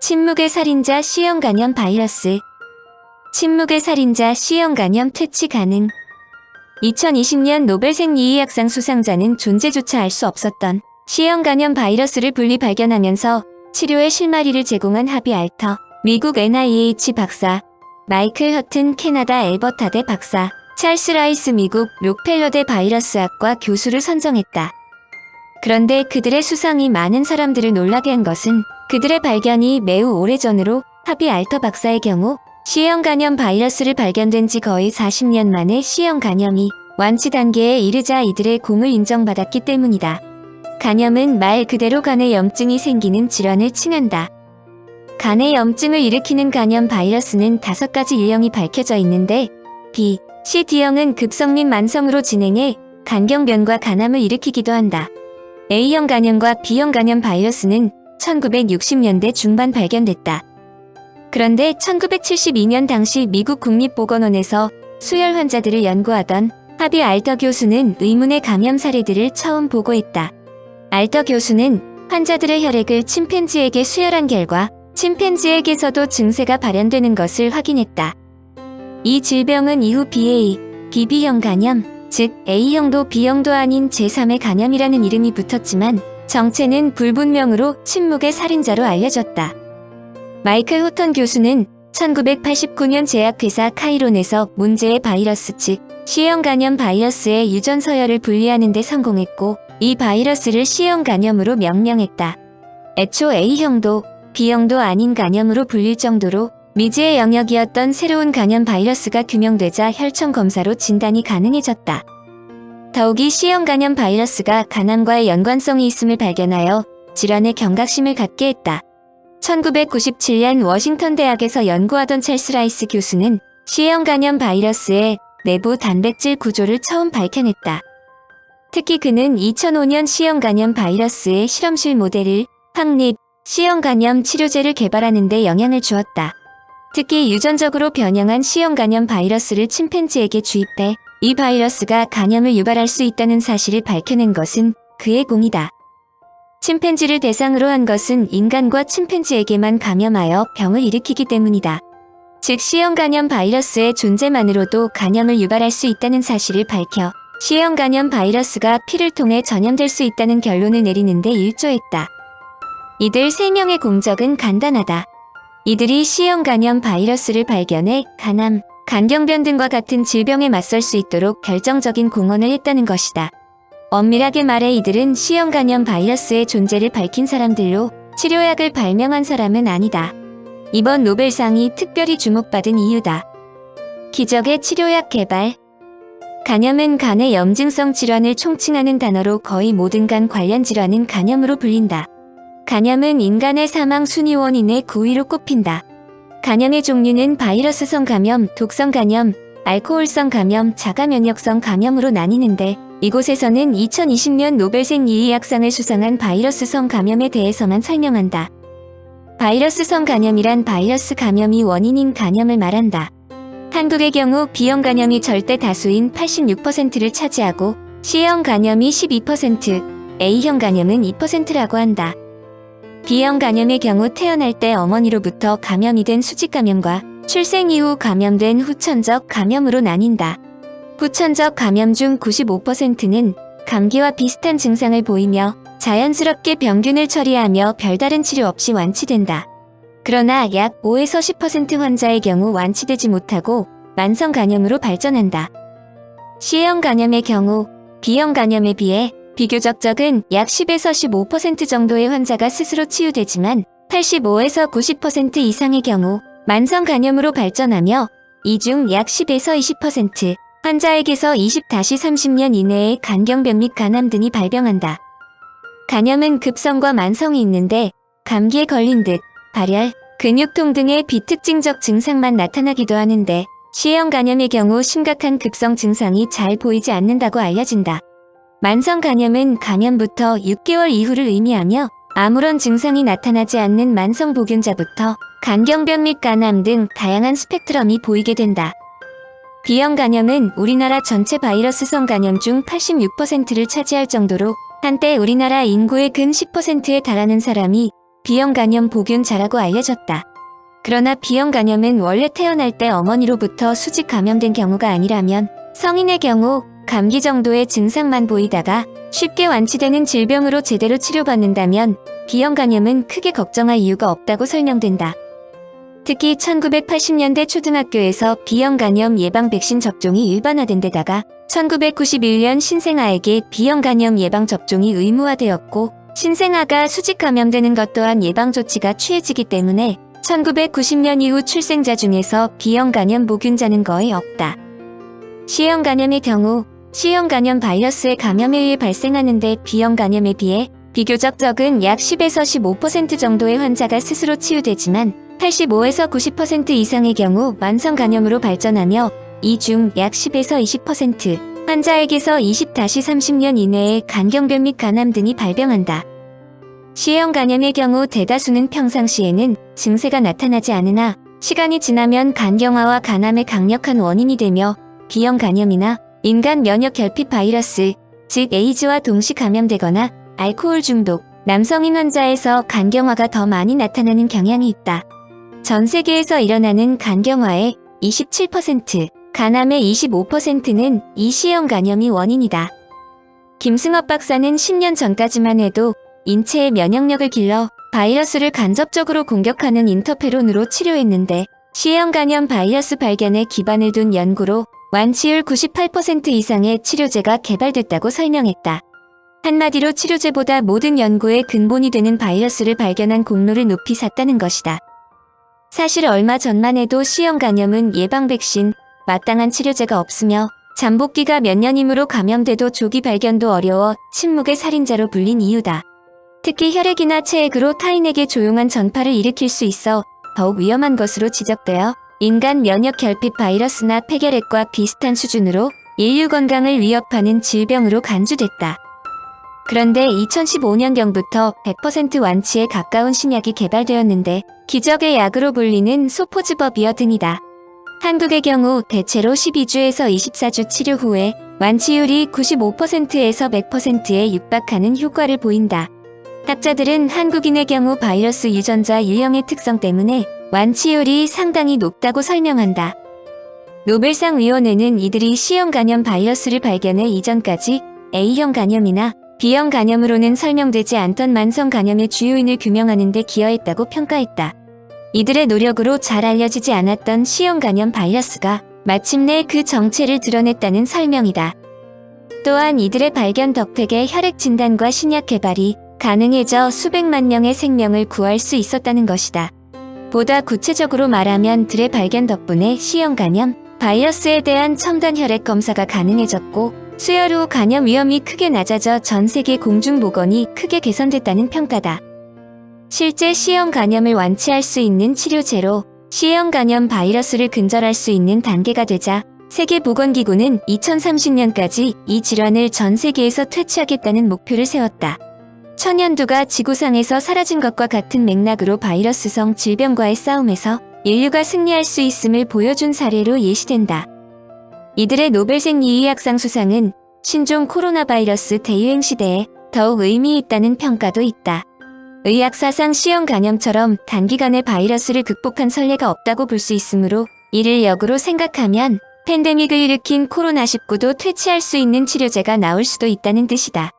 침묵의 살인자 C형 간염 바이러스. 침묵의 살인자 C형 간염 퇴치 가능. 2020년 노벨 생리의학상 수상자는 존재조차 알 수 없었던 C형 간염 바이러스를 분리 발견하면서 치료의 실마리를 제공한 하비 알터, 미국 NIH 박사, 마이클 허튼 캐나다 엘버타대 박사, 찰스 라이스 미국 록펠러대 바이러스학과 교수를 선정했다. 그런데 그들의 수상이 많은 사람들을 놀라게 한 것은 그들의 발견이 매우 오래전으로 하비 알터 박사의 경우 C형 간염 바이러스를 발견된 지 거의 40년 만에 C형 간염이 완치 단계에 이르자 이들의 공을 인정받았기 때문이다. 간염은 말 그대로 간에 염증이 생기는 질환을 칭한다. 간에 염증을 일으키는 간염 바이러스는 5가지 유형이 밝혀져 있는데 B, C, D형은 급성 및 만성으로 진행해 간경변과 간암을 일으키기도 한다. A형 간염과 B형 간염 바이러스는 1960년대 중반 발견됐다. 그런데 1972년 당시 미국 국립보건원에서 수혈 환자들을 연구하던 하비 알터 교수는 의문의 감염 사례들을 처음 보고했다. 알터 교수는 환자들의 혈액을 침팬지에게 수혈한 결과 침팬지에게서도 증세가 발현되는 것을 확인했다. 이 질병은 이후 BA, BB형 간염, 즉 A형도 B형도 아닌 제3의 간염이라는 이름이 붙었지만 정체는 불분명으로 침묵의 살인자로 알려졌다. 마이클 호턴 교수는 1989년 제약회사 카이론에서 문제의 바이러스 즉 C형 간염 바이러스의 유전 서열을 분리하는 데 성공했고 이 바이러스를 C형 간염으로 명명했다. 애초 A형도 B형도 아닌 간염으로 불릴 정도로 미지의 영역이었던 새로운 간염 바이러스가 규명되자 혈청 검사로 진단이 가능해졌다. 더욱이 C형 간염 바이러스가 간암과의 연관성이 있음을 발견하여 질환의 경각심을 갖게 했다. 1997년 워싱턴 대학에서 연구하던 찰스 라이스 교수는 C형 간염 바이러스의 내부 단백질 구조를 처음 밝혀냈다. 특히 그는 2005년 C형 간염 바이러스의 실험실 모델을 확립, C형 간염 치료제를 개발하는 데 영향을 주었다. 특히 유전적으로 변형한 C형 간염 바이러스를 침팬지에게 주입해 이 바이러스가 간염을 유발할 수 있다는 사실을 밝혀낸 것은 그의 공이다. 침팬지를 대상으로 한 것은 인간과 침팬지에게만 감염하여 병을 일으키기 때문이다. 즉 C형 간염 바이러스의 존재만으로도 간염을 유발할 수 있다는 사실을 밝혀 C형 간염 바이러스가 피를 통해 전염될 수 있다는 결론을 내리는 데 일조했다. 이들 3명의 공적은 간단하다. 이들이 C형 간염 바이러스를 발견해 간암, 간경변 등과 같은 질병에 맞설 수 있도록 결정적인 공헌을 했다는 것이다. 엄밀하게 말해 이들은 C형 간염 바이러스의 존재를 밝힌 사람들로 치료약을 발명한 사람은 아니다. 이번 노벨상이 특별히 주목받은 이유다. 기적의 치료약 개발. 간염은 간의 염증성 질환을 총칭하는 단어로 거의 모든 간 관련 질환은 간염으로 불린다. 간염은 인간의 사망 순위 원인의 9위로 꼽힌다. 간염의 종류는 바이러스성 감염, 독성 감염, 알코올성 감염, 자가면역성 감염으로 나뉘는데 이곳에서는 2020년 노벨 생리의학상을 수상한 바이러스성 감염에 대해서만 설명한다. 바이러스성 감염이란 바이러스 감염이 원인인 간염을 말한다. 한국의 경우 B형 간염이 절대 다수인 86%를 차지하고 C형 간염이 12%, A형 간염은 2%라고 한다. B형 간염의 경우 태어날 때 어머니로부터 감염이 된 수직 감염과 출생 이후 감염된 후천적 감염으로 나뉜다. 후천적 감염 중 95%는 감기와 비슷한 증상을 보이며 자연스럽게 병균을 처리하며 별다른 치료 없이 완치된다. 그러나 약 5에서 10% 환자의 경우 완치되지 못하고 만성 간염으로 발전한다. C형 간염의 경우 B형 간염에 비해 비교적 적은 약 10에서 15% 정도의 환자가 스스로 치유되지만 85에서 90% 이상의 경우 만성 간염으로 발전하며 이 중 약 10에서 20% 환자에게서 20-30년 이내에 간경변 및 간암 등이 발병한다. 간염은 급성과 만성이 있는데 감기에 걸린 듯 발열, 근육통 등의 비특징적 증상만 나타나기도 하는데 C형 간염의 경우 심각한 급성 증상이 잘 보이지 않는다고 알려진다. 만성 간염은 감염부터 6개월 이후를 의미하며 아무런 증상이 나타나지 않는 만성 보균자부터 간경변 및 간암 등 다양한 스펙트럼이 보이게 된다. B형 간염은 우리나라 전체 바이러스성 간염 중 86%를 차지할 정도로 한때 우리나라 인구의 근 10%에 달하는 사람이 B형 간염 보균자라고 알려졌다. 그러나 B형 간염은 원래 태어날 때 어머니로부터 수직 감염된 경우가 아니라면 성인의 경우 감기 정도의 증상만 보이다가 쉽게 완치되는 질병으로 제대로 치료받는다면 B형 간염은 크게 걱정할 이유가 없다고 설명된다. 특히 1980년대 초등학교에서 B형 간염 예방 백신 접종이 일반화된 데다가 1991년 신생아에게 B형 간염 예방 접종이 의무화되었고 신생아가 수직 감염되는 것 또한 예방 조치가 취해지기 때문에 1990년 이후 출생자 중에서 B형 간염 보균자는 거의 없다. C형 간염의 경우 C형 간염 바이러스의 감염에 의해 발생하는데 B형 간염에 비해 비교적 적은 약 10에서 15% 정도의 환자가 스스로 치유되지만 85에서 90% 이상의 경우 만성 간염으로 발전하며 이 중 약 10에서 20% 환자에게서 20-30년 이내에 간경변 및 간암 등이 발병한다. C형 간염의 경우 대다수는 평상시에는 증세가 나타나지 않으나 시간이 지나면 간경화와 간암의 강력한 원인이 되며 B형 간염이나 인간 면역 결핍 바이러스, 즉 에이즈와 동시 감염되거나 알코올 중독, 남성인 환자에서 간경화가 더 많이 나타나는 경향이 있다. 전 세계에서 일어나는 간경화의 27%, 간암의 25%는 이 C형 간염이 원인이다. 김승업 박사는 10년 전까지만 해도 인체의 면역력을 길러 바이러스를 간접적으로 공격하는 인터페론으로 치료했는데 C형 간염 바이러스 발견에 기반을 둔 연구로 완치율 98% 이상의 치료제가 개발됐다고 설명했다. 한마디로 치료제보다 모든 연구의 근본이 되는 바이러스를 발견한 공로를 높이 샀다는 것이다. 사실 얼마 전만 해도 C형 간염은 예방 백신, 마땅한 치료제가 없으며 잠복기가 몇 년이므로 감염돼도 조기 발견도 어려워 침묵의 살인자로 불린 이유다. 특히 혈액이나 체액으로 타인에게 조용한 전파를 일으킬 수 있어 더욱 위험한 것으로 지적되어 인간 면역 결핍 바이러스나 폐결핵과 비슷한 수준으로 인류 건강을 위협하는 질병으로 간주됐다. 그런데 2015년경부터 100% 완치에 가까운 신약이 개발되었는데 기적의 약으로 불리는 소포즈버비어 등이다. 한국의 경우 대체로 12주에서 24주 치료 후에 완치율이 95%에서 100%에 육박하는 효과를 보인다. 학자들은 한국인의 경우 바이러스 유전자 유형의 특성 때문에 완치율이 상당히 높다고 설명한다. 노벨상 위원회는 이들이 C형 간염 바이러스를 발견해 이전까지 A형 간염이나 B형 간염으로는 설명되지 않던 만성 간염의 주요인을 규명하는 데 기여했다고 평가했다. 이들의 노력으로 잘 알려지지 않았던 C형 간염 바이러스가 마침내 그 정체를 드러냈다는 설명이다. 또한 이들의 발견 덕택에 혈액 진단과 신약 개발이 가능해져 수백만 명의 생명을 구할 수 있었다는 것이다. 보다 구체적으로 말하면 들의 발견 덕분에 C형 간염 바이러스에 대한 첨단 혈액 검사가 가능해졌고 수혈 후 간염 위험이 크게 낮아져 전 세계 공중보건이 크게 개선됐다는 평가다. 실제 C형 간염을 완치할 수 있는 치료제로 C형 간염 바이러스를 근절할 수 있는 단계가 되자 세계보건기구는 2030년까지 이 질환을 전 세계에서 퇴치하겠다는 목표를 세웠다. 천연두가 지구상에서 사라진 것과 같은 맥락으로 바이러스성 질병과의 싸움에서 인류가 승리할 수 있음을 보여준 사례로 예시된다. 이들의 노벨생 이의학상 수상은 신종 코로나 바이러스 대유행 시대에 더욱 의미 있다는 평가도 있다. 의학사상 C형 간염처럼 단기간에 바이러스를 극복한 선례가 없다고 볼 수 있으므로 이를 역으로 생각하면 팬데믹을 일으킨 코로나19도 퇴치할 수 있는 치료제가 나올 수도 있다는 뜻이다.